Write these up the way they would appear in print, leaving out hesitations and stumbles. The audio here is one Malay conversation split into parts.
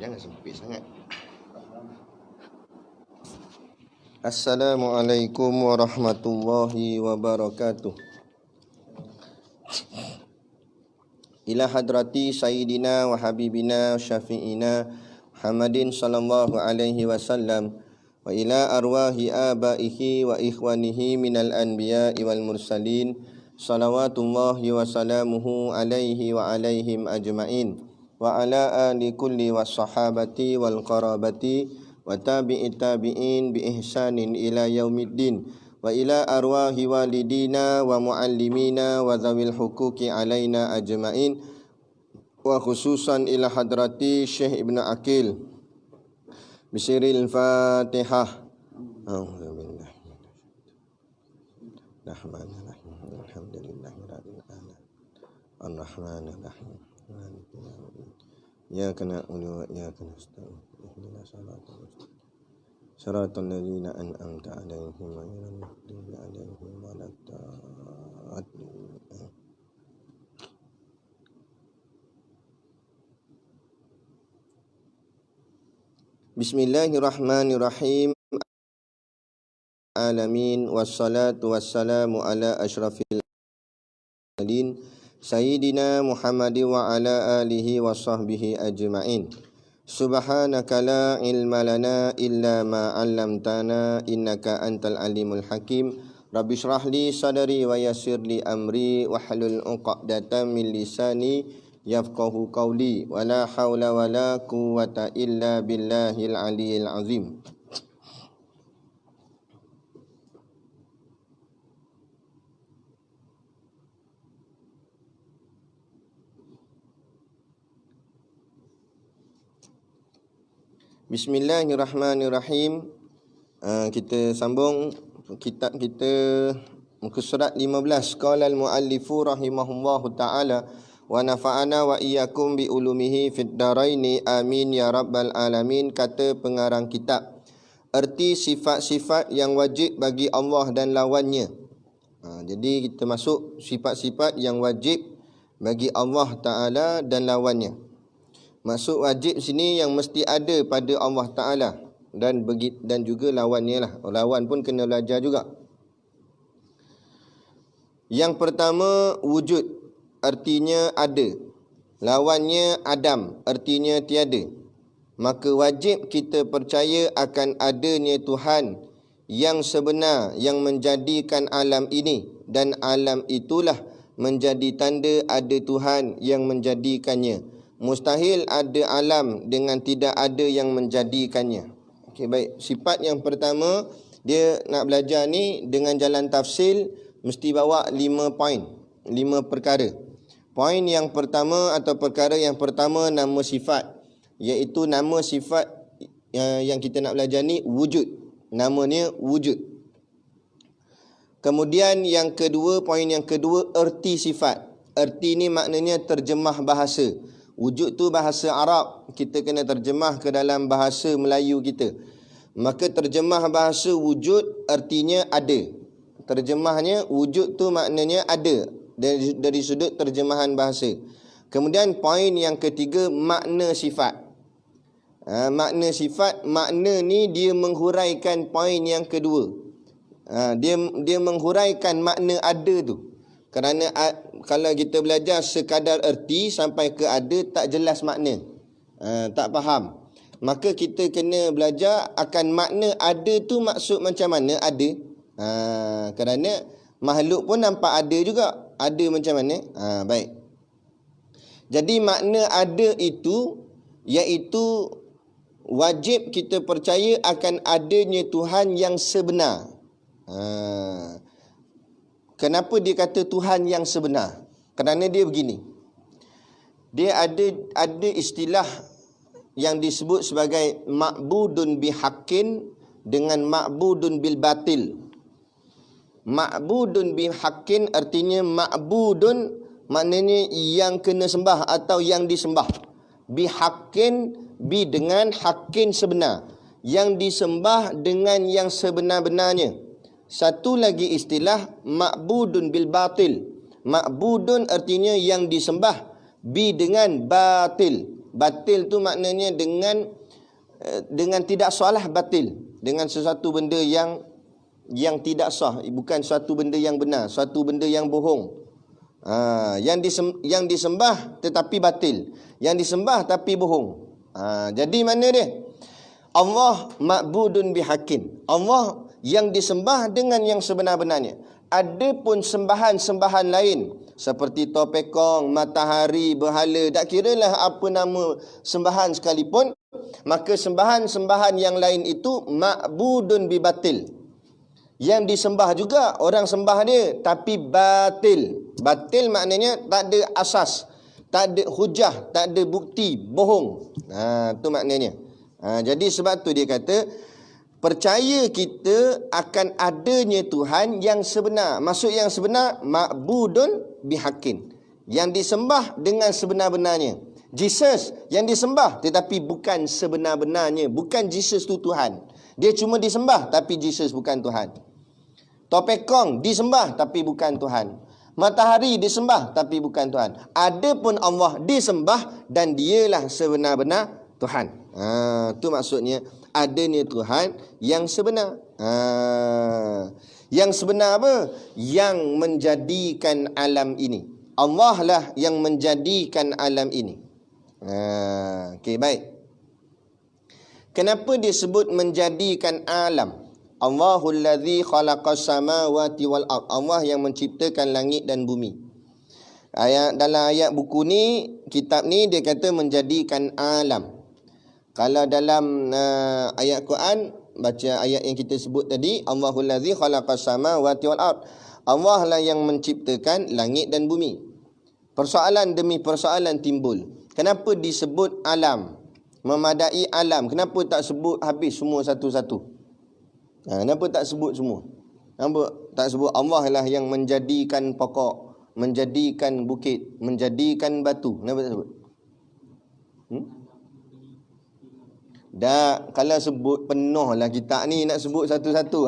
Jangan sempit sangat. Assalamualaikum warahmatullahi wabarakatuh. Ila hadrati sayyidina wa habibina syafi'ina Muhammadin sallallahu alaihi wasallam wa ila arwahi abaihi wa ikhwanihi minal anbiya'i wal mursalin salawatullahi wa salamuhu alaihi wa alaihim ajma'in wa ala ali kulli was sahabati wal qarabati wa tabi'i tabi'in bi ihsanin ila yaumiddin wa ila arwahi walidina wa muallimina wa zawil huquqi alaina ajma'in wa khususan ila hadrati Syekh Ibn Aqil bisiril Fatihah. Alhamdulillah. Alhamdulillahirabbil alamin. Arrahmanirrahim. Iyyaka na'budu wa iyyaka nasta'in. Ihdinas siratal mustaqim. Shiratal ladzina an'amta 'alaihim ghairil maghdubi 'alaihim waladdallin. Bismillahirrahmanirrahim. Alamin wassalatu wassalamu ala asyrafil mursalin sayyidina Muhammadin wa ala alihi wa sahbihi ajma'in. Subhanaka la ilma lana illa ma 'allamtana innaka antal alimul hakim. Rabbi shrah li sadri wa yassir li amri wahlul 'uqdatam min lisani yafqahu qawli wa la haula wa la quwwata illa billahil aliyil azim. Bismillahirrahmanirrahim. Kita sambung kitab kita muka surat 15. Qala al-muallifu rahimahullahu ta'ala wa nafa'ana wa iyyakum bi ulumihi fid dharaini amin ya rabbal alamin. Kata pengarang kitab, erti sifat-sifat yang wajib bagi Allah dan lawannya. Jadi kita masuk sifat-sifat yang wajib bagi Allah Ta'ala dan lawannya. Maksud wajib sini yang mesti ada pada Allah Ta'ala dan juga lawannya lah. Lawan pun kena belajar juga. Yang pertama, wujud, artinya ada. Lawannya adam, artinya tiada. Maka wajib kita percaya akan adanya Tuhan yang sebenar yang menjadikan alam ini, dan alam itulah menjadi tanda ada Tuhan yang menjadikannya. Mustahil ada alam dengan tidak ada yang menjadikannya. Okey, baik. Sifat yang pertama, dia nak belajar ni dengan jalan tafsil mesti bawa 5 poin, 5 perkara. Poin yang pertama atau perkara yang pertama, nama sifat, iaitu nama sifat yang kita nak belajar ni wujud. Namanya wujud. Kemudian yang kedua, poin yang kedua, erti sifat. Erti ni maknanya terjemah bahasa. Wujud tu bahasa Arab, kita kena terjemah ke dalam bahasa Melayu kita. Maka terjemah bahasa wujud artinya ada. Terjemahnya wujud tu maknanya ada dari sudut terjemahan bahasa. Kemudian poin yang ketiga, makna sifat. Makna sifat, makna ni dia menghuraikan poin yang kedua. Dia menghuraikan makna ada tu. Kerana kalau kita belajar sekadar erti sampai ke ada, tak jelas makna, tak faham. Maka kita kena belajar akan makna ada tu maksud macam mana ada. Kerana makhluk pun nampak ada juga. Ada macam mana? Baik. Jadi makna ada itu iaitu wajib kita percaya akan adanya Tuhan yang sebenar. Kenapa dia kata Tuhan yang sebenar? Kerana dia begini. Dia ada istilah yang disebut sebagai ma'budun bihaqqin dengan ma'budun bil batil. Ma'budun bihaqqin artinya ma'budun maknanya yang kena sembah atau yang disembah. Bihaqqin, bi dengan haqqin sebenar. Yang disembah dengan yang sebenar-benarnya. Satu lagi istilah ma'budun bil batil. Ma'budun artinya yang disembah, bi dengan batil. Batil tu maknanya dengan tidak salah batil. Dengan sesuatu benda yang tidak sah, bukan suatu benda yang benar, suatu benda yang bohong. Yang disembah tetapi batil, yang disembah tapi bohong. Jadi mana dia? Allah ma'budun bihaqqin. Allah yang disembah dengan yang sebenar-benarnya. Adapun sembahan-sembahan lain seperti topekong, matahari, berhala, tak kiralah apa nama sembahan sekalipun, maka sembahan-sembahan yang lain itu ma'budun bibatil. Yang disembah juga orang sembah dia tapi batil. Batil maknanya tak ada asas, tak ada hujah, tak ada bukti, bohong. Tu maknanya. Jadi sebab tu dia kata percaya kita akan adanya Tuhan yang sebenar. Maksud yang sebenar ma'budun bihaqqin. Yang disembah dengan sebenar-benarnya. Jesus yang disembah tetapi bukan sebenar-benarnya. Bukan Jesus tu Tuhan. Dia cuma disembah tapi Jesus bukan Tuhan. Topekong disembah tapi bukan Tuhan. Matahari disembah tapi bukan Tuhan. Adapun Allah disembah dan dialah sebenar-benar Tuhan. Tu maksudnya adanya Tuhan yang sebenar. Yang sebenar apa? Yang menjadikan alam ini. Allah lah yang menjadikan alam ini. Okey, baik. Kenapa disebut menjadikan alam? Allahul ladzi khalaqas samawati wal ard. Allah yang menciptakan langit dan bumi. Dalam ayat buku ni, kitab ni dia kata menjadikan alam. Kalau dalam ayat Quran, baca ayat yang kita sebut tadi, Allahul ladzi khalaqas samawati wal ard. Allah lah yang menciptakan langit dan bumi. Persoalan demi persoalan timbul. Kenapa disebut alam? Memadai alam. Kenapa tak sebut habis semua satu-satu? Kenapa tak sebut semua? Kenapa tak sebut Allah lah yang menjadikan pokok, menjadikan bukit, menjadikan batu? Kenapa tak sebut? Dah, kalau sebut penuh lah kitab ni, nak sebut satu-satu.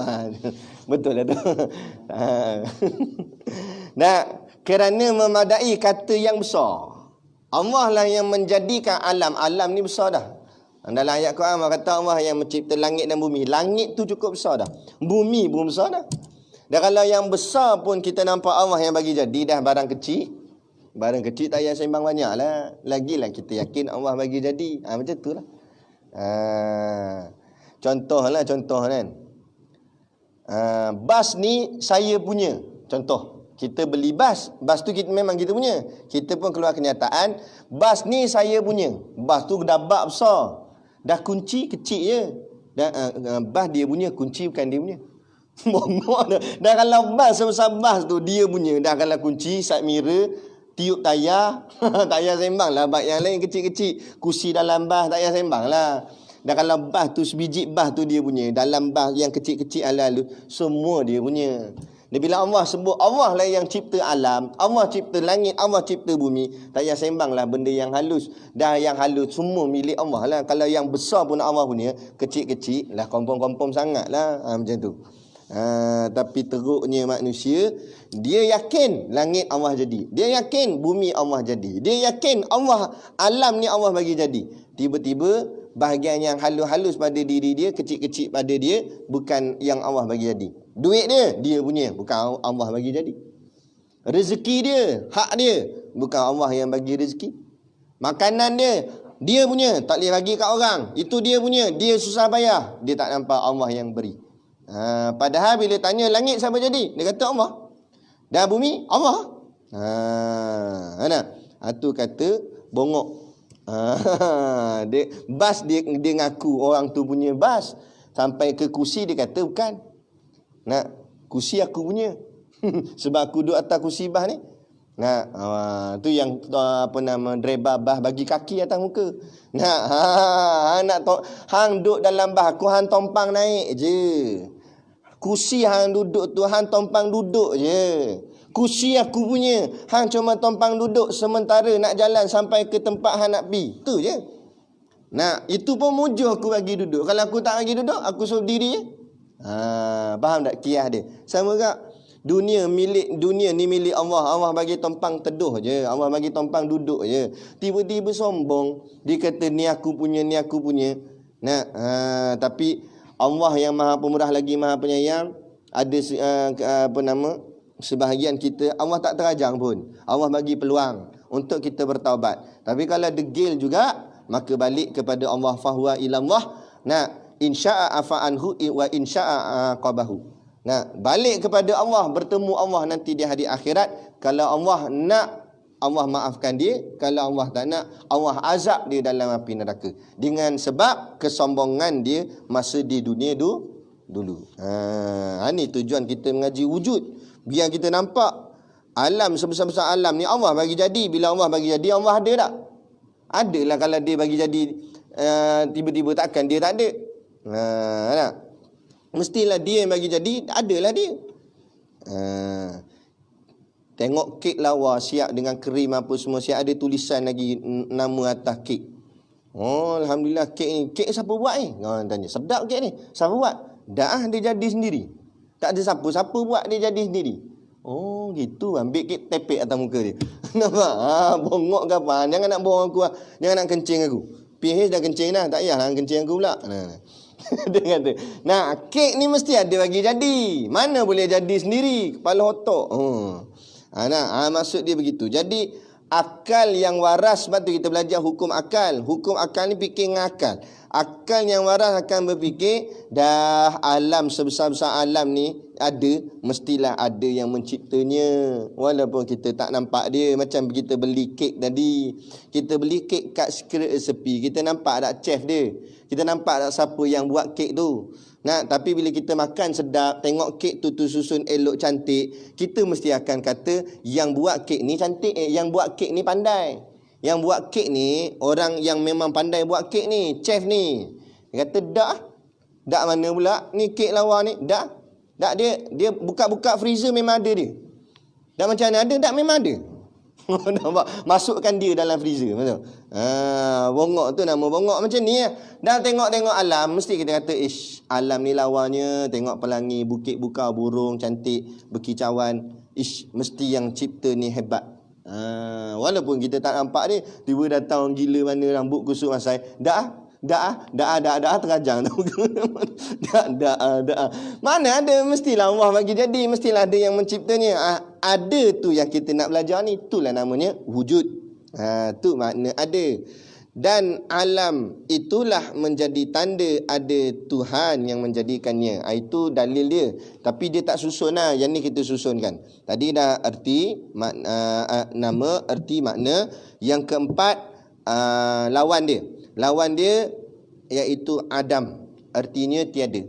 Betul lah tu. Nah, kerana memadai kata yang besar. Allah lah yang menjadikan alam. Alam ni besar dah. Dalam ayat Quran Allah kata Allah yang mencipta langit dan bumi. Langit tu cukup besar dah. Bumi pun besar dah. Dan kalau yang besar pun kita nampak Allah yang bagi jadi dah barang kecil. Barang kecil tak payah sembang banyak lah. Lagilah kita yakin Allah bagi jadi. Macam tu lah. Contoh kan. Bas ni saya punya. Contoh. Kita beli bas. Bas tu memang kita punya. Kita pun keluar kenyataan. Bas ni saya punya. Bas tu dah bak besar. Dah kunci kecil je. Bas dia punya, kunci bukan dia punya. Bongok dah. Dah kalau bas sebesar bas tu dia punya. Dah kalau kunci, side mirror, tiup tayar, tak payah sembang lah. Bak yang lain kecil-kecil. Kursi dalam bas tak payah sembang lah. Dah kalau bas tu, sebiji bas tu dia punya. Dalam bas yang kecil-kecil ala-ala, semua dia punya. Dan bila Allah sebut Allah lah yang cipta alam, Allah cipta langit, Allah cipta bumi, tak payah sembang lah benda yang halus. Dah yang halus semua milik Allah lah. Kalau yang besar pun Allah punya, kecil-kecil lah kompom-kompom sangat lah. Macam tu. Tapi teruknya manusia, dia yakin langit Allah jadi, dia yakin bumi Allah jadi, dia yakin Allah, alam ni Allah bagi jadi. Tiba-tiba bahagian yang halus-halus pada diri dia, kecil-kecil pada dia, bukan yang Allah bagi jadi. Duit dia punya, bukan Allah bagi jadi. Rezeki dia, hak dia, bukan Allah yang bagi rezeki. Makanan dia punya, tak boleh bagi kat orang. Itu dia punya, dia susah payah. Dia tak nampak Allah yang beri. Padahal bila tanya langit siapa jadi? Dia kata Allah. Dan bumi Allah. Tu kata bongok. Bas dia ngaku orang tu punya bas. Sampai ke kursi dia kata bukan. Kursi aku punya. Sebab aku duduk atas kursi bas ni. Tu yang driver bas bagi kaki atas muka. Hang duduk dalam bas aku, hang tompang naik je. Kursi hang duduk tu, hang tompang duduk je. Kursi aku punya, hang cuma tompang duduk sementara nak jalan sampai ke tempat hang nak pergi. Tu je. Itu pun mujuh aku bagi duduk. Kalau aku tak bagi duduk, aku suruh diri je. Faham tak kias dia? Sama tak? Dunia ni milik Allah. Allah bagi tompang teduh je. Allah bagi tompang duduk je. Tiba-tiba sombong. Dia kata ni aku punya, ni aku punya. Nah, tapi Allah yang Maha Pemurah lagi Maha Penyayang, ada sebahagian kita Allah tak terajang pun. Allah bagi peluang untuk kita bertaubat. Tapi kalau degil juga, maka balik kepada Allah, fahuwa ilallah. Nah, insya'a afa'anhu wa insya'a aqabahu. Nah, balik kepada Allah, bertemu Allah nanti di hari akhirat. Kalau Allah nak, Allah maafkan dia. Kalau Allah tak nak, Allah azab dia dalam api neraka. Dengan sebab kesombongan dia masa di dunia dulu. Ini tujuan kita mengaji wujud. Biar kita nampak alam sebesar-besar alam ni Allah bagi jadi. Bila Allah bagi jadi, Allah ada tak? Adalah. Kalau dia bagi jadi tiba-tiba takkan dia tak ada. Nak? Mestilah dia yang bagi jadi, adalah dia. Tengok kek lawa siap dengan krim apa semua, siap ada tulisan lagi nama atas kek. Oh, alhamdulillah kek ni. Kek siapa buat ni? Orang tanya, sedap kek ni. Siapa buat? Dah dia jadi sendiri. Tak ada siapa buat, dia jadi sendiri. Oh, gitu. Ambil kek tepek atas muka dia. Nampak? Bongok ke apa? Jangan nak bohong aku. Jangan nak kencing aku. PH dah kencing dah. Tak payahlah kencing aku pula. Dia kata, nah, kek ni mesti ada bagi jadi. Mana boleh jadi sendiri? Kepala otak. Maksud dia begitu. Jadi akal yang waras, sebab tu kita belajar hukum akal. Hukum akal ni fikir dengan akal. Akal yang waras akan berfikir, dah alam sebesar-besar alam ni ada, mestilah ada yang menciptanya. Walaupun kita tak nampak dia. Macam kita beli kek tadi. Kita beli kek kat secret recipe. Kita nampak tak chef dia. Kita nampak tak siapa yang buat kek tu. Nah, tapi bila kita makan sedap, tengok kek tu susun elok cantik, kita mesti akan kata yang buat kek ni cantik, yang buat kek ni pandai. Yang buat kek ni orang yang memang pandai buat kek ni, chef ni. Dia kata dak mana pula ni kek lawa ni? Dak dia buka-buka freezer memang ada dia. Dak macam mana ada? Dak memang ada. Nampak? Masukkan dia dalam freezer, betul? Bongok tu nama bongok macam ni. Dan tengok-tengok alam, mesti kita kata, alam ni lawanya. Tengok pelangi, bukit buka, burung cantik, berkicauan. Mesti yang cipta ni hebat. Walaupun kita tak nampak dia, tiba datang gila mana rambut kusut masai. Dah terajang tu. Mana ada, mestilah Allah bagi jadi, mestilah ada yang menciptanya. Ada tu yang kita nak belajar ni, itulah namanya wujud. Tu makna ada. Dan alam itulah menjadi tanda ada Tuhan yang menjadikannya. Itu dalil dia. Tapi dia tak susun lah. Yang ni kita susunkan. Tadi dah erti nama, erti makna. Yang keempat, lawan dia. Lawan dia iaitu Adam. Artinya tiada.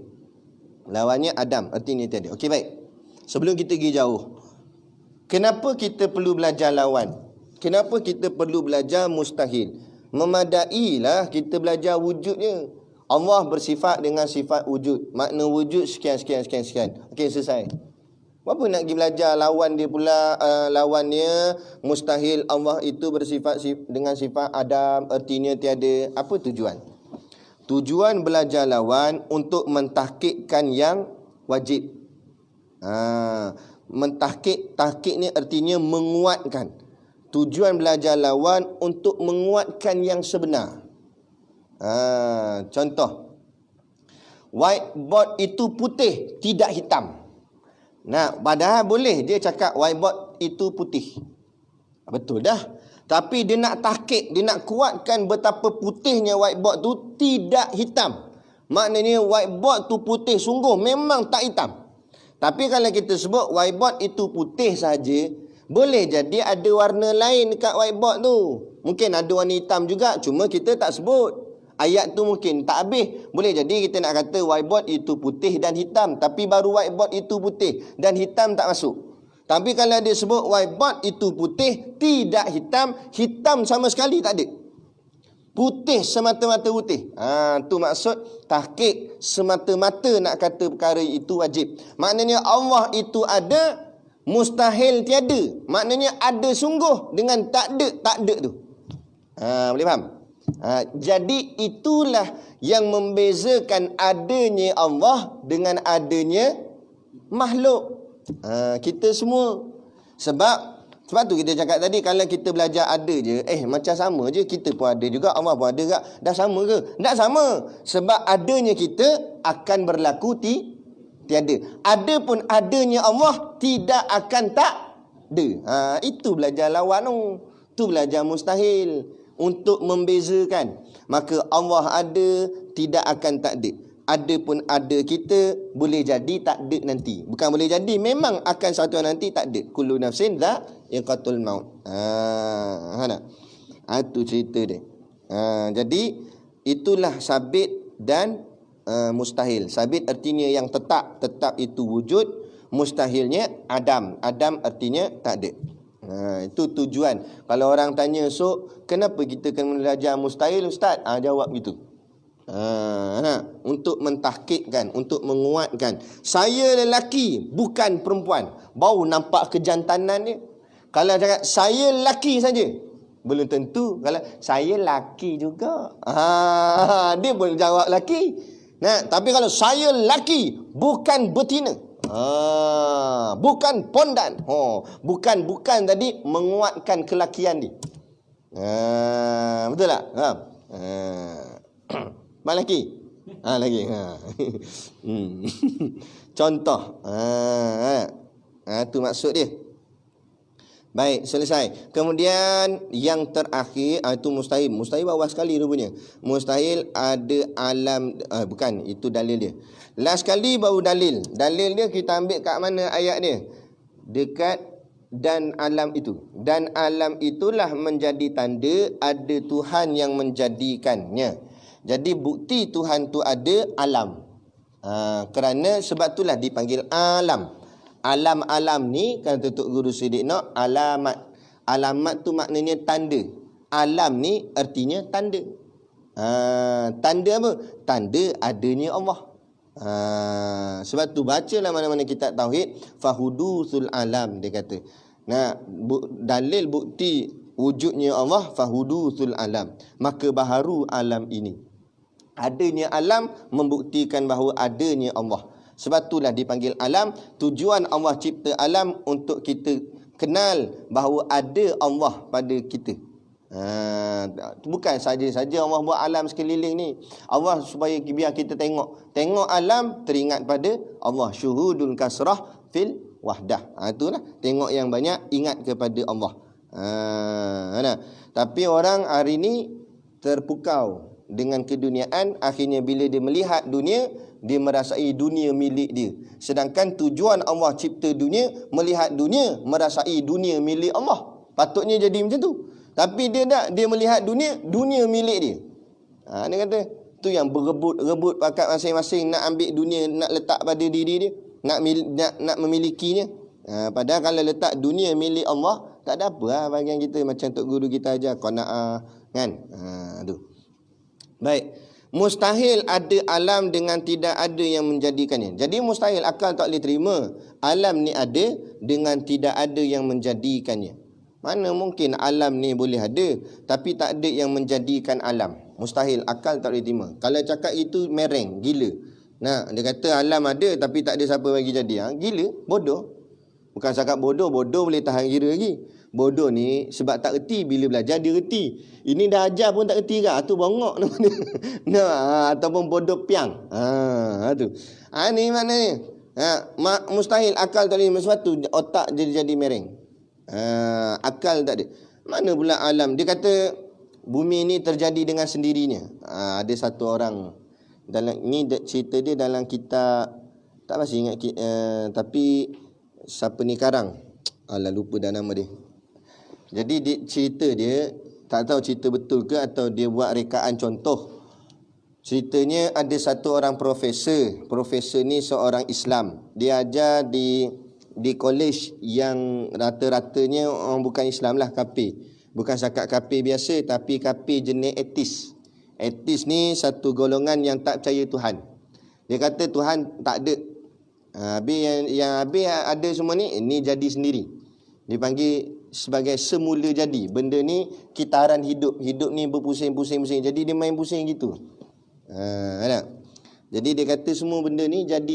Lawannya Adam. Artinya tiada. Okey, baik. Sebelum kita pergi jauh, kenapa kita perlu belajar lawan? Kenapa kita perlu belajar mustahil? Memadailah kita belajar wujudnya. Allah bersifat dengan sifat wujud. Makna wujud sekian. Okey, selesai. Apa nak pergi belajar lawan dia pula? Lawannya mustahil. Allah itu bersifat dengan sifat Adam. Artinya tiada. Apa tujuan? Tujuan belajar lawan untuk mentahkikkan yang wajib. Tahkik ni artinya menguatkan. Tujuan belajar lawan untuk menguatkan yang sebenar. Contoh, whiteboard itu putih, tidak hitam. Nah, padahal boleh dia cakap whiteboard itu putih. Betul dah. Tapi dia nak tahkik, dia nak kuatkan betapa putihnya whiteboard tu tidak hitam. Maknanya whiteboard tu putih sungguh, memang tak hitam. Tapi kalau kita sebut whiteboard itu putih saja, boleh jadi ada warna lain dekat whiteboard tu. Mungkin ada warna hitam juga, cuma kita tak sebut. Ayat tu mungkin tak habis. Boleh jadi kita nak kata whiteboard itu putih dan hitam, tapi baru whiteboard itu putih dan hitam tak masuk. Tapi kalau dia sebut whiteboard itu putih, tidak hitam, hitam sama sekali tak ada. Putih semata-mata putih. Tu maksud tahqiq, semata-mata nak kata perkara itu wajib. Maknanya Allah itu ada, mustahil tiada. Maknanya ada sungguh dengan tak ada tu. Boleh faham? Jadi itulah yang membezakan adanya Allah dengan adanya makhluk. Kita semua. Sebab tu kita cakap tadi, kalau kita belajar ada je, macam sama je, kita pun ada juga, Allah pun ada juga. Dah sama ke? Tak sama. Sebab adanya kita akan berlaku tiada. Ada pun adanya Allah tidak akan tak ada. Itu belajar lawan tu. Tu belajar mustahil. Untuk membezakan. Maka Allah ada, tidak akan tak ada. Ada pun ada kita, boleh jadi tak ada nanti. Bukan boleh jadi, memang akan satu nanti tak ada. Kullu nafsin dha'iqatul maut. Itu cerita dia. Jadi itulah sabit dan mustahil. Sabit artinya yang tetap. Tetap itu wujud. Mustahilnya adam. Adam artinya tak ada. Itu tujuan. Kalau orang tanya, kenapa kita kena belajar mustahil, Ustaz? Jawab gitu. Untuk mentahkikkan, untuk menguatkan. Saya lelaki, bukan perempuan. Baru nampak kejantanan dia. Kalau cakap saya lelaki saja, belum tentu. Kalau saya lelaki juga, dia boleh jawab lelaki. Tapi kalau saya lelaki, bukan betina, bukan pondan, bukan tadi menguatkan kelakian dia. Betul tak? Lagi. Lagi. Contoh. Itu maksud dia. Baik, selesai. Kemudian yang terakhir, itu mustahil. Mustahil bawah sekali rupanya. Mustahil ada alam, bukan, itu dalil dia. Last sekali baru dalil. Dalil dia kita ambil kat mana ayat dia? Dekat dan alam itu. Dan alam itulah menjadi tanda ada Tuhan yang menjadikannya. Jadi bukti Tuhan tu ada alam. Kerana sebab itulah dipanggil alam. Alam-alam ni, kata Tok Guru Siddiq Nok, alamat. Alamat tu maknanya tanda. Alam ni artinya tanda. Tanda apa? Tanda adanya Allah. Sebab tu bacalah mana-mana kitab tauhid, fahudusul alam, dia kata. Dalil bukti wujudnya Allah, fahudusul alam. Maka baharu alam ini. Adanya alam membuktikan bahawa adanya Allah. Sebab itulah dipanggil alam. Tujuan Allah cipta alam untuk kita kenal bahawa ada Allah pada kita. Bukan saja-saja Allah buat alam sekeliling ni. Allah supaya biar kita tengok alam, teringat pada Allah. Syuhudul kasrah fil wahdah. Itulah, tengok yang banyak, ingat kepada Allah. Tapi orang hari ni terpukau dengan keduniaan. Akhirnya bila dia melihat dunia, dia merasai dunia milik dia. Sedangkan tujuan Allah cipta dunia, melihat dunia, merasai dunia milik Allah. Patutnya jadi macam tu. Tapi dia tak, dia melihat dunia milik dia. Dia kata tu yang berebut pakat masing-masing nak ambil dunia, nak letak pada diri dia, nak memilikinya. Padahal kalau letak dunia milik Allah, tak ada apa bahagian kita. Macam Tok Guru kita ajar qanaah, kan? Tu. Baik. Mustahil ada alam dengan tidak ada yang menjadikannya. Jadi mustahil, akal tak boleh terima alam ni ada dengan tidak ada yang menjadikannya. Mana mungkin alam ni boleh ada tapi tak ada yang menjadikan alam. Mustahil, akal tak boleh terima. Kalau cakap itu mereng, gila. Dia kata alam ada tapi tak ada siapa bagi jadi. Gila, bodoh. Bukan cakap bodoh boleh tahan kira lagi. Bodoh ni sebab tak reti, bila belajar dia reti. Ini dah ajar pun tak reti ke? Tu bongok nama dia. Ataupun bodoh piang. Tu. Ni maknanya. Mustahil, akal tak boleh. Sebab tu otak jadi mereng. Akal tak ada. Mana pula alam? Dia kata bumi ni terjadi dengan sendirinya. Ada satu orang dalam ni, cerita dia dalam kitab, tak pasti ingat, tapi siapa ni karang, lupa dah nama dia. Jadi cerita dia, tak tahu cerita betul ke atau dia buat rekaan contoh. Ceritanya ada satu orang profesor. Profesor ni seorang Islam. Dia ajar di college yang rata-ratanya orang bukan Islam lah, kafir. Bukan cakap kafir biasa, tapi kafir jenis etis. Etis ni satu golongan yang tak percaya Tuhan. Dia kata Tuhan tak ada. Habis yang habis ada semua ni jadi sendiri. Dipanggil sebagai semula jadi. Benda ni kitaran hidup. Hidup ni berpusing-pusing-pusing. Jadi dia main pusing gitu. Jadi dia kata semua benda ni jadi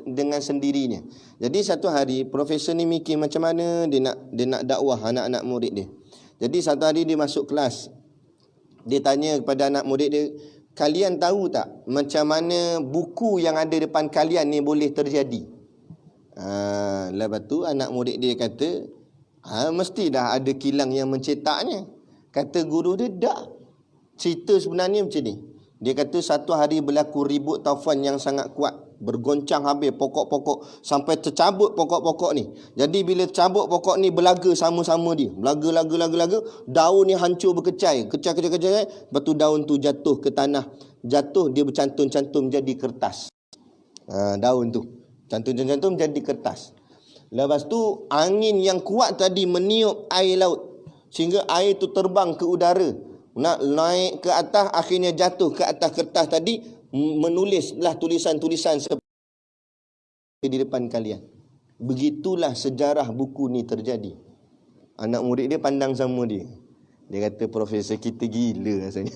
dengan sendirinya. Jadi satu hari profesor ni mikir macam mana dia nak dakwah anak-anak murid dia. Jadi satu hari dia masuk kelas. Dia tanya kepada anak murid dia, kalian tahu tak macam mana buku yang ada depan kalian ni boleh terjadi? Lepas tu anak murid dia kata, mesti dah ada kilang yang mencetaknya. Kata guru dia, tak. Cerita sebenarnya macam ni. Dia kata satu hari berlaku ribut taufan yang sangat kuat. Bergoncang habis pokok-pokok sampai tercabut pokok-pokok ni. Jadi bila tercabut pokok ni berlaga sama-sama dia. Laga. Daun ni hancur berkecai. Kecai. Lepas tu daun tu jatuh ke tanah. Jatuh dia bercantum-cantum jadi kertas. Daun tu. Cantum-cantum jadi kertas. Lepas tu angin yang kuat tadi meniup air laut. Sehingga air tu terbang ke udara. Nak naik ke atas, akhirnya jatuh ke atas kertas tadi, menulislah tulisan-tulisan seperti di depan kalian. Begitulah sejarah buku ni terjadi. Anak murid dia pandang sama dia. Dia kata, profesor kita gila rasanya.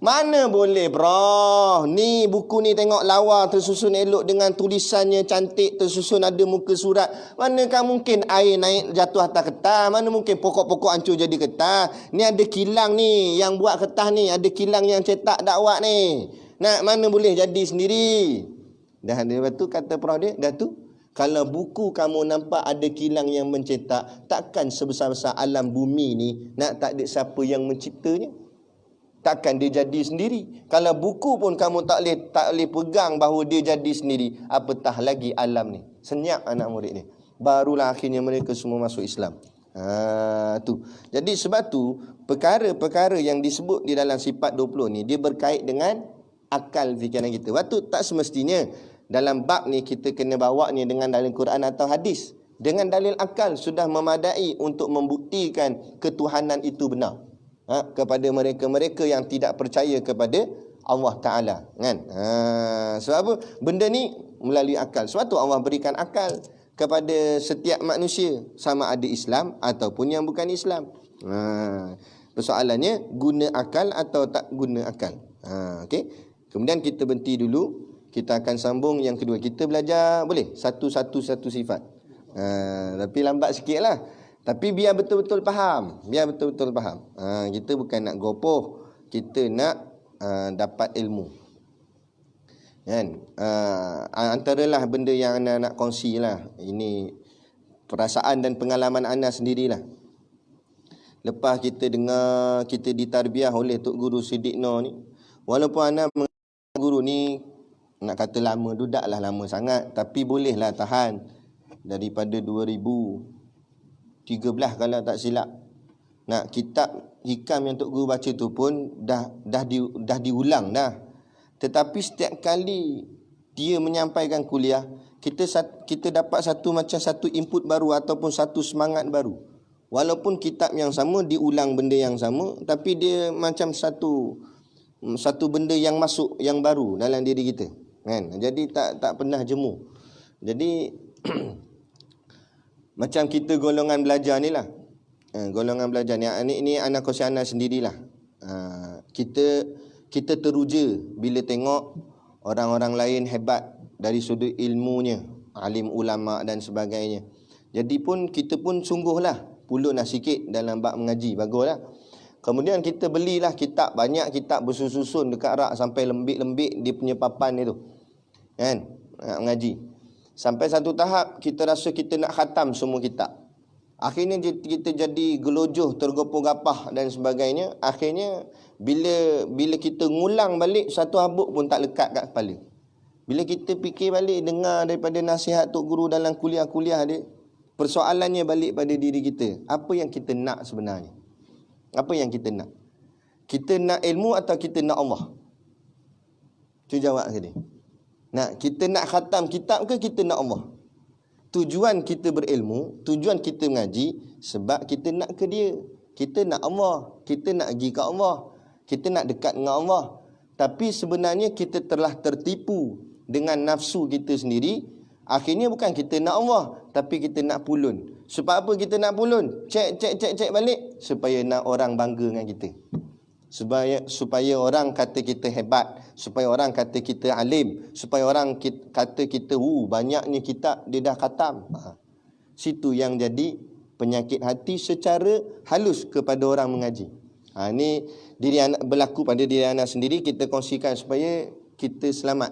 Mana boleh bro, ni buku ni tengok lawa, tersusun elok dengan tulisannya cantik, tersusun ada muka surat. Manakah mungkin air naik jatuh atas kertas? Mana mungkin pokok-pokok hancur jadi kertas? Ni ada kilang ni yang buat kertas ni, ada kilang yang cetak dakwah ni. Nak mana boleh jadi sendiri? Dah lepas tu kata prof dia, dah tu kalau buku kamu nampak ada kilang yang mencetak, takkan sebesar-besar alam bumi ni nak tak ada siapa yang menciptanya. Takkan dia jadi sendiri. Kalau buku pun kamu tak boleh pegang bahawa dia jadi sendiri, apatah lagi alam ni. Senyap anak murid ni. Barulah akhirnya mereka semua masuk Islam. Tu. Jadi sebab tu perkara-perkara yang disebut di dalam sifat 20 ni dia berkait dengan akal fikiran kita. Waktu tak semestinya dalam bab ni kita kena bawanya dengan dalil Quran atau hadis. Dengan dalil akal sudah memadai untuk membuktikan ketuhanan itu benar. Kepada mereka-mereka yang tidak percaya kepada Allah Ta'ala, kan? Sebab apa? Benda ni melalui akal. Sebab tu Allah berikan akal kepada setiap manusia, sama ada Islam ataupun yang bukan Islam. Persoalannya guna akal atau tak guna akal. Okay? Kemudian kita berhenti dulu. Kita akan sambung yang kedua. Kita belajar boleh satu sifat. Tapi lambat sikit lah. Tapi biar betul-betul faham. Kita bukan nak gopoh. Kita nak dapat ilmu. Kan? Antaralah benda yang anda nak kongsi lah. Ini perasaan dan pengalaman anda sendirilah. Lepas kita dengar, kita ditarbiah oleh Tok Guru Siddiq Noor ni. Walaupun anda mengenal guru ni, nak kata lama, dudaklah lama sangat. Tapi bolehlah tahan. Daripada 2013 kalau tak silap. Nak kitab hikam yang Tok Guru baca tu pun dah diulang dah. Tetapi setiap kali dia menyampaikan kuliah, kita dapat satu input baru ataupun satu semangat baru. Walaupun kitab yang sama diulang benda yang sama, tapi dia macam satu benda yang masuk yang baru dalam diri kita. Kan? Jadi tak pernah jemu. Jadi macam kita golongan belajar ni lah. Golongan belajar ni anak kongsi anak sendirilah. Kita teruja bila tengok orang-orang lain hebat dari sudut ilmunya, alim ulama dan sebagainya. Jadi pun kita pun sungguhlah pulunlah sikit dalam bab mengaji, baguslah. Kemudian kita belilah kitab, banyak kitab bersusun dekat rak sampai lembik-lembik dia punya papan itu. Kan? Nak mengaji. Sampai satu tahap kita rasa kita nak khatam semua kitab. Akhirnya kita jadi gelojoh, tergopoh-gapah dan sebagainya. Akhirnya bila kita ngulang balik, satu habuk pun tak lekat kat kepala. Bila kita fikir balik, dengar daripada nasihat Tok Guru dalam kuliah-kuliah dia, persoalannya balik pada diri kita. Apa yang kita nak sebenarnya? Apa yang kita nak? Kita nak ilmu atau kita nak Allah? Cuba jawab sekali. Kita nak khatam kitab ke kita nak Allah? Tujuan kita berilmu, tujuan kita mengaji sebab kita nak ke dia. Kita nak Allah, kita nak pergi ke Allah, kita nak dekat dengan Allah. Tapi sebenarnya kita telah tertipu dengan nafsu kita sendiri. Akhirnya bukan kita nak Allah, tapi kita nak pulun. Sebab apa kita nak pulun? Cek balik supaya nak orang bangga dengan kita. supaya orang kata kita hebat, supaya orang kata kita alim, supaya orang kata kita banyaknya kitab dia dah khatam. Situ yang jadi penyakit hati secara halus kepada orang mengaji. Ini diri anak, berlaku pada diri anak sendiri, kita kongsikan supaya kita selamat.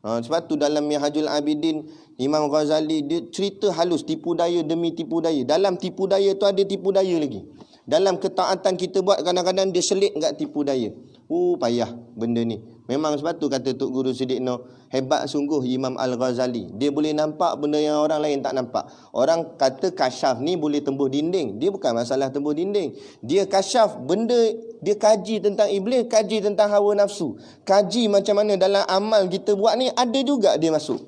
Sebab tu dalam Minhajul Abidin, Imam Ghazali dia cerita halus tipu daya demi tipu daya. Dalam tipu daya tu ada tipu daya lagi. Dalam ketaatan kita buat kadang-kadang dia selit kat tipu daya. Payah benda ni. Memang sebab tu kata Tok Guru Siddiq Noh, hebat sungguh Imam Al-Ghazali. Dia boleh nampak benda yang orang lain tak nampak. Orang kata kasyaf ni boleh tembus dinding. Dia bukan masalah tembus dinding. Dia kasyaf benda, dia kaji tentang iblis, kaji tentang hawa nafsu. Kaji macam mana dalam amal kita buat ni ada juga dia masuk.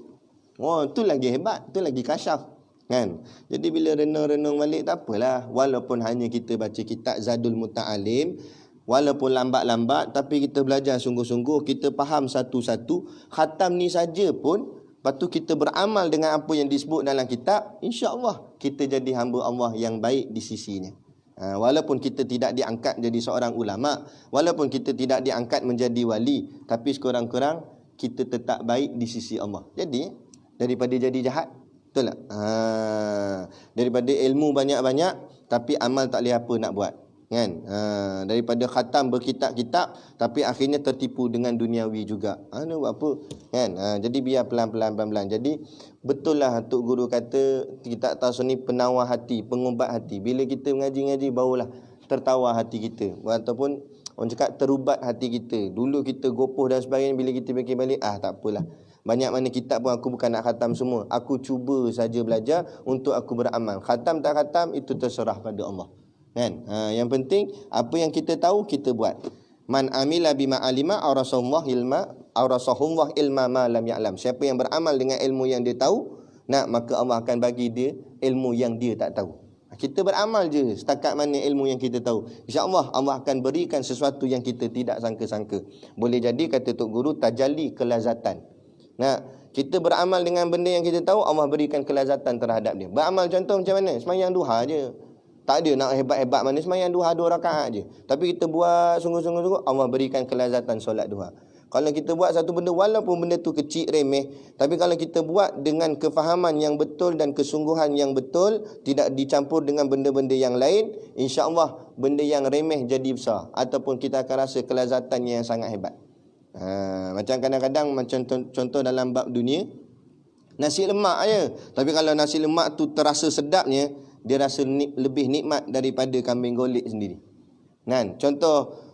Tu lagi hebat, tu lagi kasyaf. Kan? Jadi bila renung-renung balik tak apalah. Walaupun hanya kita baca kitab Zadul Muta'alim, walaupun lambat-lambat tapi kita belajar sungguh-sungguh, kita faham satu-satu. Khatam ni saja pun, lepas tu kita beramal dengan apa yang disebut dalam kitab, insya-Allah kita jadi hamba Allah yang baik di sisinya. Walaupun kita tidak diangkat jadi seorang ulama, walaupun kita tidak diangkat menjadi wali, tapi sekurang-kurang kita tetap baik di sisi Allah. Jadi daripada jadi jahat, betul tak? Daripada ilmu banyak-banyak tapi amal tak boleh apa nak buat. Kan? Daripada khatam berkitab-kitab tapi akhirnya tertipu dengan duniawi juga. Nak buat apa? Kan? Jadi biar pelan-pelan. Jadi betul lah Tok Guru kata kitab tasawuf ni penawar hati, pengubat hati. Bila kita mengaji-ngaji barulah tertawar hati kita. Ataupun orang cakap terubat hati kita. Dulu kita gopoh dan sebagainya, bila kita fikir balik, tak apalah. Banyak mana kitab pun aku bukan nak khatam semua. Aku cuba saja belajar untuk aku beramal. Khatam tak khatam itu terserah pada Allah. Kan? Yang penting apa yang kita tahu kita buat. Man amila bima alima awrasahullah ilma ma lam ya'lam. Siapa yang beramal dengan ilmu yang dia tahu, maka Allah akan bagi dia ilmu yang dia tak tahu. Kita beramal je setakat mana ilmu yang kita tahu. InsyaAllah Allah akan berikan sesuatu yang kita tidak sangka-sangka. Boleh jadi kata Tok Guru tajalli kelazatan. Kita beramal dengan benda yang kita tahu, Allah berikan kelazatan terhadap dia. Beramal contoh macam mana? Sembahyang duha je. Tak ada nak hebat-hebat mana, sembahyang duha 2 rakaat je. Tapi kita buat sungguh-sungguh, Allah berikan kelazatan solat duha. Kalau kita buat satu benda, walaupun benda tu kecil, remeh, tapi kalau kita buat dengan kefahaman yang betul dan kesungguhan yang betul, tidak dicampur dengan benda-benda yang lain, insya-Allah benda yang remeh jadi besar. Ataupun kita akan rasa kelazatan yang sangat hebat. Macam kadang-kadang macam contoh dalam bab dunia, nasi lemak je. Tapi kalau nasi lemak tu terasa sedapnya, dia rasa lebih nikmat daripada kambing golek sendiri. Kan? Contoh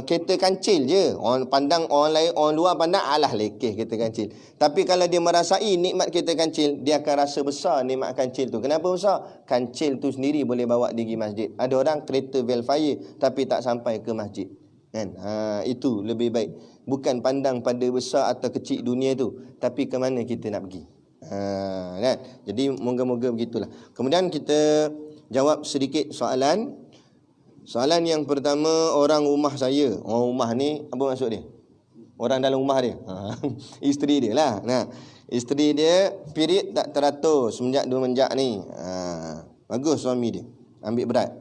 kereta kancil je. Orang pandang, orang lain, orang luar pandang alah lekeh kereta kancil. Tapi kalau dia merasai nikmat kereta kancil, dia akan rasa besar nikmat kancil tu. Kenapa besar? Kancil tu sendiri boleh bawa dia pergi masjid. Ada orang kereta Velfire tapi tak sampai ke masjid. Kan? Itu lebih baik. Bukan pandang pada besar atau kecil dunia tu, tapi ke mana kita nak pergi. Kan? Jadi moga-moga begitulah. Kemudian kita jawab sedikit soalan. Soalan yang pertama, orang rumah saya. Orang rumah ni apa maksud dia? Orang dalam rumah dia. Isteri dia lah. Isteri dia period tak teratur semenjak 2 menjak ni. Bagus suami dia. Ambil berat.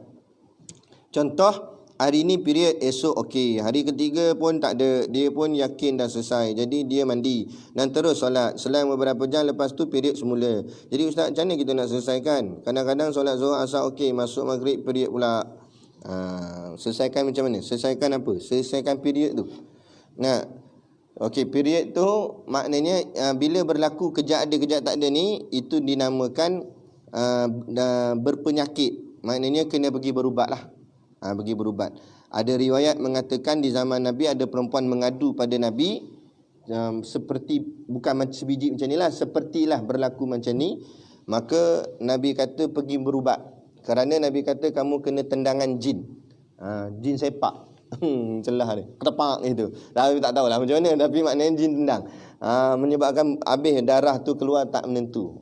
Contoh, hari ni period, esok okey. Hari ketiga pun tak ada. Dia pun yakin dah selesai. Jadi dia mandi dan terus solat. Selang beberapa jam lepas tu period semula. Jadi ustaz, macam mana kita nak selesaikan? Kadang-kadang solat zuhur asar okey, masuk maghrib period pula. Selesaikan macam mana? Selesaikan apa? Selesaikan period tu. Okey, period tu maknanya bila berlaku kejap ada kejap tak ada ni, itu dinamakan berpenyakit. Maknanya kena pergi berubat lah. Pergi berubat. Ada riwayat mengatakan di zaman Nabi ada perempuan mengadu pada Nabi, seperti bukan sebiji macam ni lah, sepertilah berlaku macam ni. Maka Nabi kata pergi berubat. Kerana Nabi kata kamu kena tendangan jin. Jin sepak. Celah dia. Ketepak gitu. Tapi tak tahulah macam mana, tapi maknanya jin tendang. Menyebabkan habis darah tu keluar tak menentu.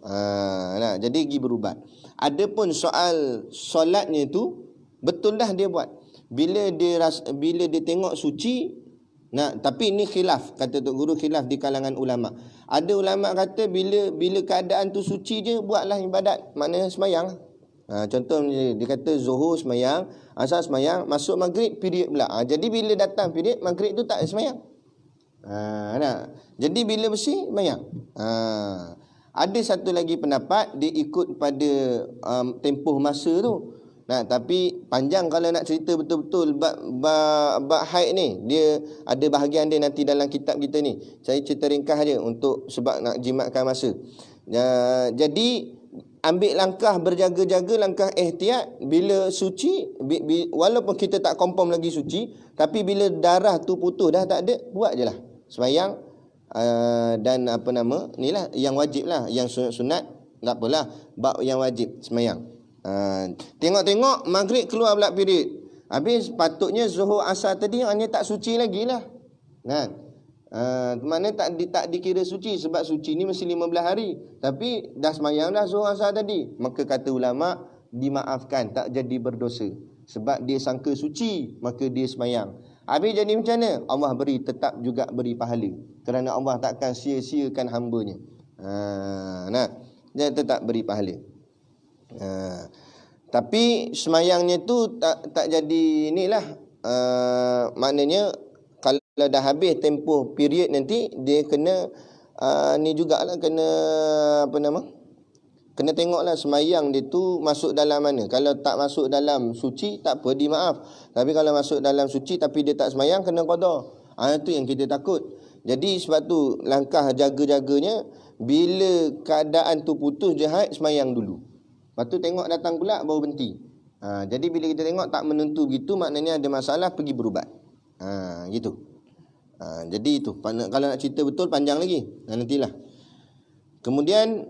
Jadi pergi berubat. Adapun soal solatnya tu, betul dah dia buat. Bila dia tengok suci, tapi ini khilaf, kata Tok Guru, khilaf di kalangan ulama. Ada ulama kata bila keadaan tu suci je buatlah ibadat, maknanya sembahyang. Contoh dia kata Zuhur semayang, Asar semayang, masuk maghrib period pula. Jadi bila datang period maghrib tu tak semayang. Jadi bila bersih semayang. Ada satu lagi pendapat dia ikut pada tempoh masa tu. Tapi panjang kalau nak cerita betul-betul bab haid ni. Dia ada bahagian dia nanti dalam kitab kita ni. Saya cerita ringkas je untuk sebab nak jimatkan masa. Jadi ambil langkah berjaga-jaga, langkah ihtiyat. Bila suci, walaupun kita tak confirm lagi suci, tapi bila darah tu putus dah tak ada, buat je lah semayang. Dan inilah yang wajib lah. Yang sunat tak apalah, bab yang wajib semayang. Tengok-tengok maghrib keluar pula period. Habis patutnya Zuhur Asar tadi hanya tak suci lagi lah. Mana tak dikira suci, sebab suci ni mesti 15 hari. Tapi dah semayang dah Zuhur Asar tadi. Maka kata ulama, dimaafkan, tak jadi berdosa. Sebab dia sangka suci, maka dia semayang. Habis jadi macam mana? Allah tetap juga beri pahala. Kerana Allah takkan sia-siakan hamba-Nya. Dia tetap beri pahala. Tapi semayangnya tu tak jadi inilah. Maknanya kalau dah habis tempoh period nanti, dia kena ni jugalah, kena tengoklah semayang dia tu masuk dalam mana. Kalau tak masuk dalam suci, tak apa, dimaaf. Tapi kalau masuk dalam suci tapi dia tak semayang, kena qada. Itu yang kita takut. Jadi sebab tu langkah jaga-jaganya, bila keadaan tu putus je haid, semayang dulu. Lepas tu tengok datang pula, baru berhenti. Jadi bila kita tengok tak menentu begitu, maknanya ada masalah, pergi berubat. Gitu. Jadi itu, kalau nak cerita betul panjang lagi. Nantilah. Kemudian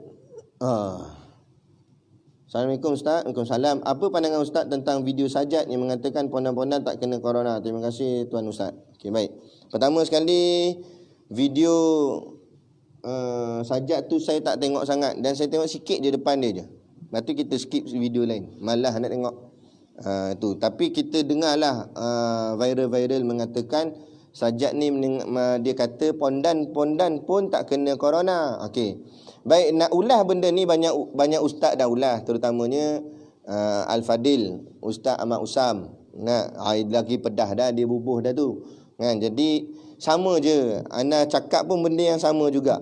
Assalamualaikum Ustaz. Waalaikumsalam. Apa pandangan Ustaz tentang video sajat yang mengatakan pondan-pondan tak kena corona? Terima kasih Tuan Ustaz. Okey, baik. Pertama sekali, video sajat tu saya tak tengok sangat, dan saya tengok sikit je depan dia je. Lepas tu kita skip video lain, malas nak tengok. Tu. Tapi kita dengarlah viral-viral mengatakan sajat ni dia kata pondan-pondan pun tak kena corona. Okey. Baik, nak ulas benda ni banyak ustaz dah ulas, terutamanya Al-Fadil, Ustaz Ahmad Usam. Lagi pedah dah, dia bubuh dah tu. Jadi sama je, ana cakap pun benda yang sama juga.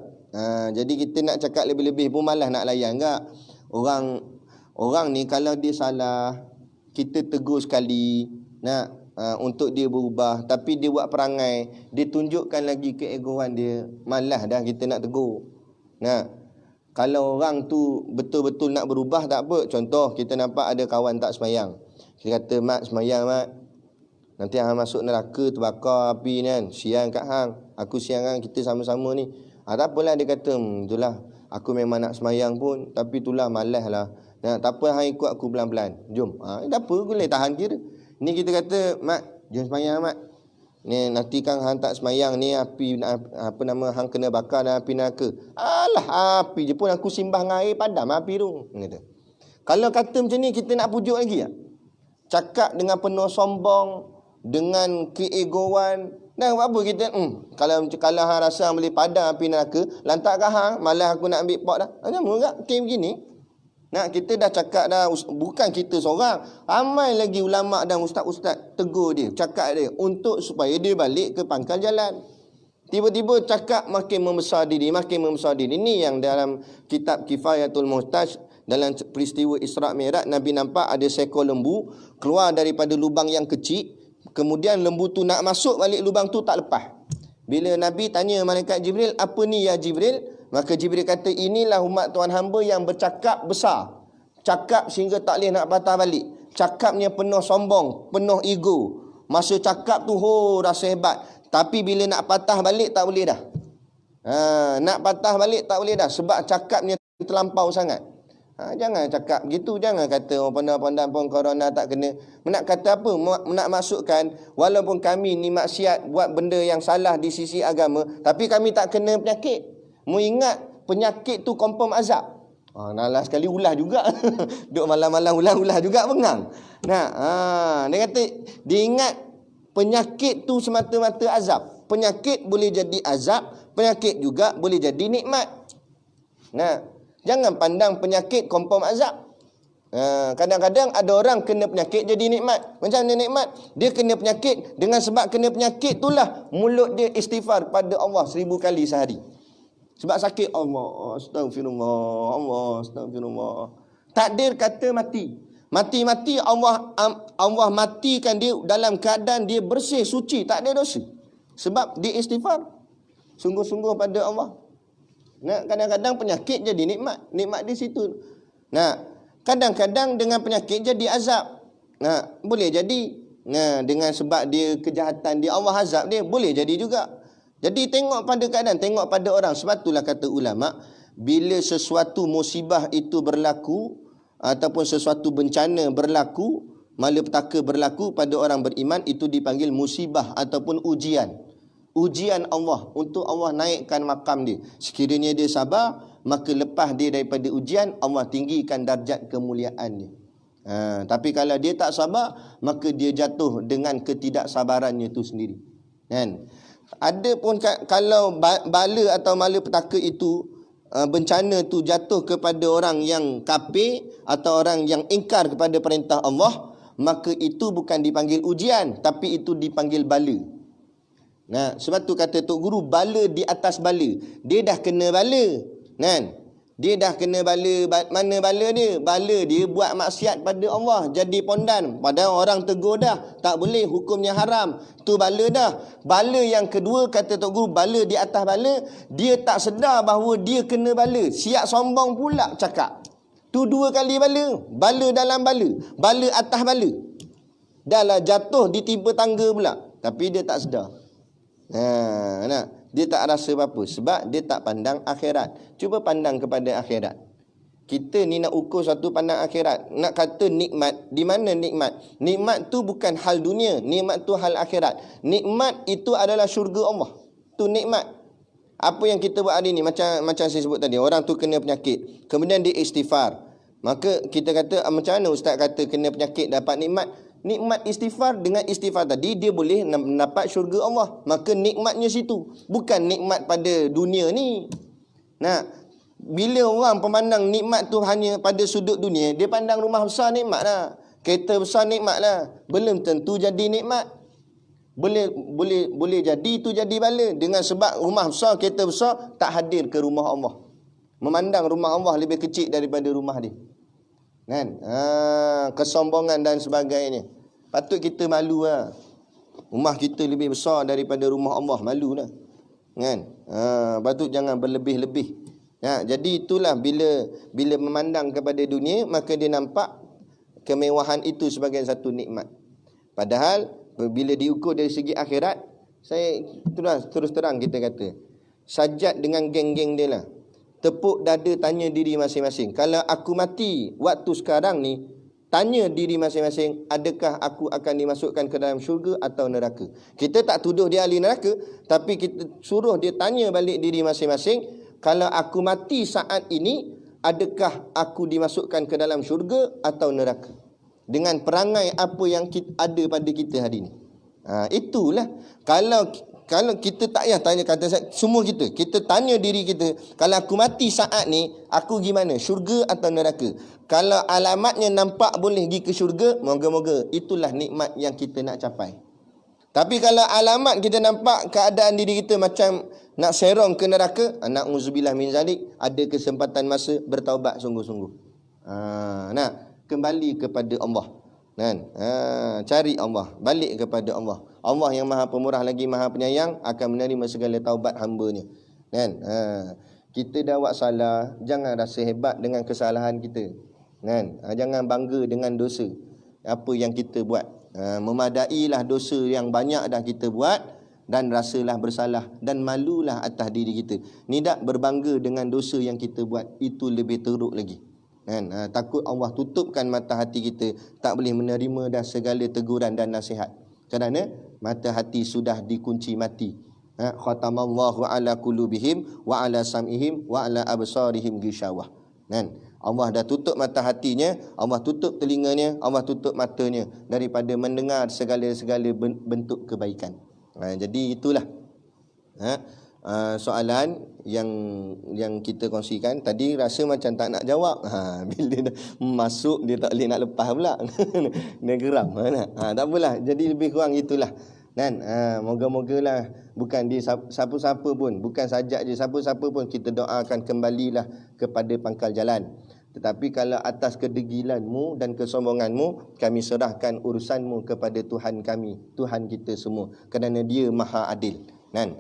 Jadi kita nak cakap lebih-lebih pun malas nak layan enggak. Orang ni kalau dia salah, kita tegur sekali untuk dia berubah, tapi dia buat perangai, dia tunjukkan lagi keegoan dia, malas dah kita nak tegur. Kalau orang tu betul-betul nak berubah, tak apa. Contoh, kita nampak ada kawan tak semayang. Kita kata, "Mat, semayang Mat. Nanti hang masuk neraka, terbakar api ni kan. Siang kat hang. Aku siang kan, kita sama-sama ni." Tak apalah, dia kata, "Itulah, aku memang nak semayang pun, tapi itulah malas lah. Tak apa, hang ikut aku pelan-pelan. Jom." Tak apa, boleh tahan kira. Ni kita kata, "Mat, jom semayang Mat. Ni nanti kan hang tak semayang ni, api hang kena bakar dalam api neraka." Alah, api je pun aku simbah dengan air, padam api tu. Kata. Kalau kata macam ni, kita nak pujuk lagi tak? Cakap dengan penuh sombong, dengan keegoan. Dan apa kita kalau hang rasa hang boleh padam api neraka, lantak kat hang, malas aku nak ambil pot dah. Sama tak? Okey begini. Kita dah cakap dah, bukan kita seorang, ramai lagi ulama' dan ustaz-ustaz tegur dia, cakap dia untuk supaya dia balik ke pangkal jalan. Tiba-tiba cakap makin membesar diri. Ini yang dalam kitab Kifayatul Muhtaj, dalam peristiwa Isra' Mi'raj, Nabi nampak ada seekor lembu keluar daripada lubang yang kecil. Kemudian lembu tu nak masuk balik lubang tu, tak lepas. Bila Nabi tanya malaikat Jibril, "Apa ni ya Jibril?" Maka Jibril kata, "Inilah umat Tuhan hamba yang bercakap besar. Cakap sehingga tak boleh nak patah balik. Cakapnya penuh sombong, penuh ego. Masa cakap tu, rasa hebat. Tapi bila nak patah balik, tak boleh dah. Nak patah balik, tak boleh dah. Sebab cakapnya terlampau sangat." Jangan cakap gitu. Jangan kata pondan-pondan pun corona tak kena. Nak kata apa? Nak maksudkan, walaupun kami ni maksiat, buat benda yang salah di sisi agama, tapi kami tak kena penyakit. Mu ingat, penyakit tu confirm azab. Nalah sekali ulah juga. Duk malam-malam ulah juga pengang. Dia kata, dia ingat penyakit tu semata-mata azab. Penyakit boleh jadi azab, penyakit juga boleh jadi nikmat. Jangan pandang penyakit confirm azab. Kadang-kadang ada orang kena penyakit jadi nikmat. Macam mana nikmat? Dia kena penyakit, dengan sebab kena penyakit itulah mulut dia istighfar pada Allah 1000 kali sehari. Sebab sakit, Allah astagfirullah, Allah astagfirullah. Takdir kata mati. Mati-mati Allah matikan dia dalam keadaan dia bersih, suci, tak ada dosa. Sebab dia istighfar sungguh-sungguh pada Allah. Nah, kadang-kadang penyakit jadi nikmat. Nikmat di situ. Nah, kadang-kadang dengan penyakit jadi azab. Nah, boleh jadi. Nah, dengan sebab dia kejahatan dia, Allah azab dia, boleh jadi juga. Jadi tengok pada keadaan, tengok pada orang. Sebab itulah kata ulama, bila sesuatu musibah itu berlaku ataupun sesuatu bencana berlaku, malapetaka berlaku pada orang beriman, itu dipanggil musibah ataupun ujian. Ujian Allah untuk Allah naikkan makam dia. Sekiranya dia sabar, maka lepas dia daripada ujian, Allah tinggikan darjat kemuliaan dia. Tapi kalau dia tak sabar, maka dia jatuh dengan ketidaksabarannya itu sendiri. Kan? Ada pun kalau bala atau malapetaka itu, bencana tu jatuh kepada orang yang kafir atau orang yang ingkar kepada perintah Allah, maka itu bukan dipanggil ujian, tapi itu dipanggil bala. Nah, sebab tu kata Tok Guru, bala di atas bala. Dia dah kena bala, kan? Dia dah kena bala. Mana bala dia? Bala dia buat maksiat pada Allah, jadi pondan. Padahal orang tegur dah, tak boleh, hukumnya haram. Tu bala dah. Bala yang kedua, kata Tok Guru, bala di atas bala. Dia tak sedar bahawa dia kena bala. Siap sombong pula cakap. Tu 2 kali bala. Bala dalam bala. Bala atas bala. Dah lah jatuh ditimpa tangga pula. Tapi dia tak sedar. Dia tak rasa apa-apa sebab dia tak pandang akhirat. Cuba pandang kepada akhirat. Kita ni nak ukur satu pandang akhirat. Nak kata nikmat, di mana nikmat? Nikmat tu bukan hal dunia, nikmat tu hal akhirat. Nikmat itu adalah syurga Allah. Tu nikmat. Apa yang kita buat hari ni, macam saya sebut tadi, orang tu kena penyakit, kemudian dia istighfar. Maka kita kata, macam mana ustaz kata kena penyakit dapat nikmat? Nikmat istighfar, dengan istighfar tadi dia boleh mendapat syurga Allah. Maka nikmatnya situ, bukan nikmat pada dunia ni. Nah, bila orang memandang nikmat tu hanya pada sudut dunia, dia pandang rumah besar nikmat lah, kereta besar nikmat lah, belum tentu jadi nikmat. Boleh jadi itu jadi bala. Dengan sebab rumah besar, kereta besar, tak hadir ke rumah Allah, memandang rumah Allah lebih kecil daripada rumah dia, kan? Kesombongan dan sebagainya. Patut kita malu lah. Rumah kita lebih besar daripada rumah Allah, malu lah, kan? Patut jangan berlebih-lebih. Jadi itulah bila memandang kepada dunia, maka dia nampak kemewahan itu sebagai satu nikmat. Padahal bila diukur dari segi akhirat, saya terus terang kita kata, Sajjad dengan geng-geng dia lah, tepuk dada, tanya diri masing-masing. Kalau aku mati waktu sekarang ni, tanya diri masing-masing, adakah aku akan dimasukkan ke dalam syurga atau neraka? Kita tak tuduh dia ahli neraka, tapi kita suruh dia tanya balik diri masing-masing, kalau aku mati saat ini, adakah aku dimasukkan ke dalam syurga atau neraka? Dengan perangai apa yang ada pada kita hari ini. Itulah, kalau kita tak payah tanya, kata semua kita tanya diri kita, kalau aku mati saat ni, aku gimana? Syurga atau neraka? Kalau alamatnya nampak boleh pergi ke syurga, moga-moga itulah nikmat yang kita nak capai. Tapi kalau alamat kita nampak keadaan diri kita macam nak serong ke neraka, na'udzubillah min zalik, ada kesempatan masa bertaubat sungguh-sungguh. Nah, kembali kepada Allah, kan? Cari Allah, balik kepada Allah. Allah yang Maha Pemurah lagi Maha Penyayang akan menerima segala taubat hamba-Nya, kan? Kita dah buat salah, jangan rasa hebat dengan kesalahan kita, kan? Jangan bangga dengan dosa apa yang kita buat. Memadailah dosa yang banyak dah kita buat, dan rasalah bersalah dan malulah atas diri kita. Tidak berbangga dengan dosa yang kita buat, itu lebih teruk lagi, kan? Takut Allah tutupkan mata hati kita, tak boleh menerima dah segala teguran dan nasihat, kerana mata hati sudah dikunci mati. Khatamallahu ala qulubihim wa ala sam'ihim wa ala absarihim ghishawah, kan? Allah dah tutup mata hatinya, Allah tutup telinganya, Allah tutup matanya daripada mendengar segala-segala bentuk kebaikan. Jadi itulah soalan yang kita kongsikan tadi rasa macam tak nak jawab. Bila dah masuk dia tak boleh nak lepas pula. Dia geram. Tak apalah. Jadi lebih kurang itulah. Kan? Moga-mogalah bukan di siapa-siapa pun, bukan sajak je, siapa-siapa pun kita doakan kembalilah kepada pangkal jalan. Tetapi kalau atas kedegilanmu dan kesombonganmu, kami serahkan urusanmu kepada Tuhan kami, Tuhan kita semua, kerana Dia Maha Adil. Kan?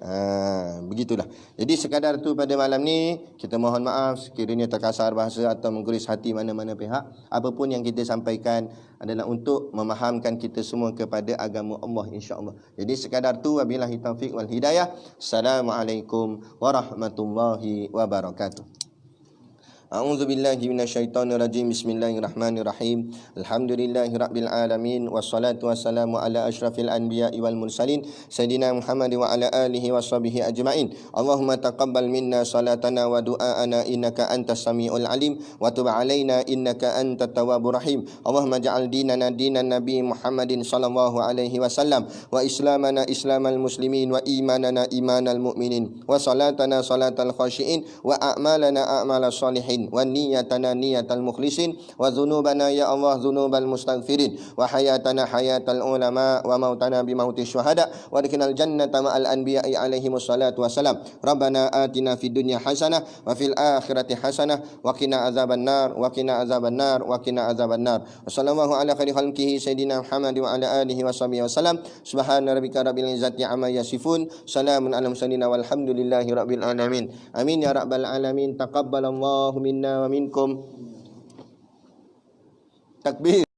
Begitulah. Jadi sekadar tu pada malam ni, kita mohon maaf sekiranya terkasar bahasa atau mengguris hati mana-mana pihak. Apapun yang kita sampaikan adalah untuk memahamkan kita semua kepada agama Allah, insya-Allah. Jadi sekadar tu, wabillahi taufik wal hidayah. Assalamualaikum warahmatullahi wabarakatuh. A'udzu billahi minasyaitonir rajim. Bismillahirrahmanirrahim. Alhamdulillahirabbil alamin wassalatu wassalamu ala asyrafil anbiya'i wal mursalin sayidina Muhammad wa ala alihi washabihi ajmain. Allahumma taqabbal minna salatana wa du'aana innaka antas samiul alim wa tub alaina innaka antat tawwabur rahim. Allahumma ja'al dinana dinan nabi Muhammadin sallallahu alaihi wasallam wa islamana islamal muslimin wa imanana imanal mu'minin wa salatana salatal khashiin wa a'malana a'malas salihin wa niyatana niyatal mukhlisin wa dhunubana ya Allah dhunubal mustaghfirin wa hayatana hayatal ulama wa mautana bi mautis syuhada wa adkhilnal jannata ma'al anbiya'i alaihi wassalatu wassalam. Rabbana atina fid dunya hasanah wa fil akhirati hasanah wa qina azaban nar wa qina azaban nar wa qina azaban nar. Wassallallahu ala khairi khalqihi sayidina Muhammad wa ala alihi washabihi wasallam. Subhana rabbika rabbil izzati amma yasifun, salamun alal mursalin walhamdulillahi rabbil alamin. Amin ya rabbal alamin. Taqabbalallahu minna wa minkum. Takbir.